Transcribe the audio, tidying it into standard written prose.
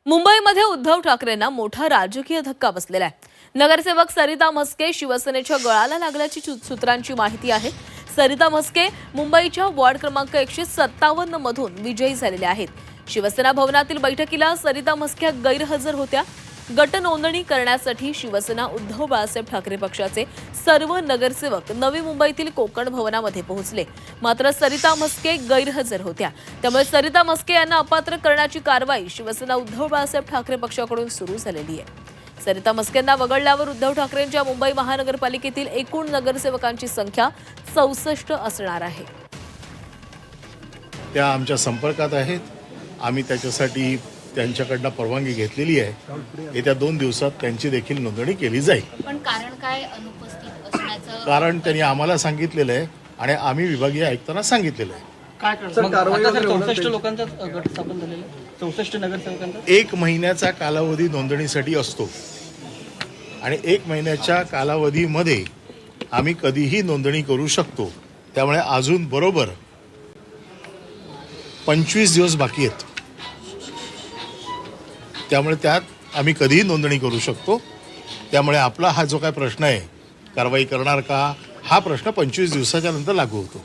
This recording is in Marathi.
मुंबईमध्ये उद्धव ठाकरेंना मोठा राजकीय धक्का बसलेला आहे। नगरसेवक सरिता म्हस्के शिवसेनेच्या गळाला लागल्याची सूत्रांची माहिती आहे। सरिता म्हस्के मुंबईच्या वॉर्ड क्रमांक 157 मधून विजयी झालेल्या आहेत। शिवसेना भवनातील बैठकीला सरिता म्हस्के गैरहजर होत्या। गट नोंदणी करण्यासाठी शिवसेना उद्धव बाळासाहेब ठाकरे पक्षाचे सर्व नगरसेवक नवी मुंबईतील कोकण भवनामध्ये पोहोचले, मात्र सरिता म्हस्के गैरहजर होत्या। त्यामुळे सरिता म्हस्के यांना अपात्र करण्याची कारवाई शिवसेना उद्धव बाळासाहेब ठाकरे पक्षाकडून सुरू झालेली आहे। सरिता म्हस्केंना वगळल्यावर उद्धव ठाकरेंच्या मुंबई महानगरपालिकेतील एकूण नगरसेवकांची संख्या 64 असणार आहे। त्या आमच्या संपर्कात आहेत। आम्ही त्याच्यासाठी त्यांच्याकडनं परवानगी घेतलेली आहे। येत्या 2 दिवसात त्यांची देखील नोंदणी केली जाईल। पण कारण काय अनुपस्थित असण्याचं कारण त्यांनी आम्हाला सांगितलेलं आहे आणि आम्ही विभागीय आयुक्तांना सांगितलेलं आहे। काय करणार? 64 लोकांचा गट स्थापन झालेला आहे, 64 नगरसेवकांचा 1 महिन्याचा कालावधी नोंदणीसाठी असतो आणि 1 महिन्याच्या कालावधीमध्ये आम्ही कधीही नोंदणी करू शकतो। त्यामुळे अजून बरोबर 25 दिवस बाकी आहेत। त्यामुळे त्यात आम्ही कधीही नोंदणी करू शकतो। त्यामुळे आपला हा जो काय प्रश्न आहे, कारवाई करणार का, हा प्रश्न 25 दिवसाच्या नंतर लागू होतो।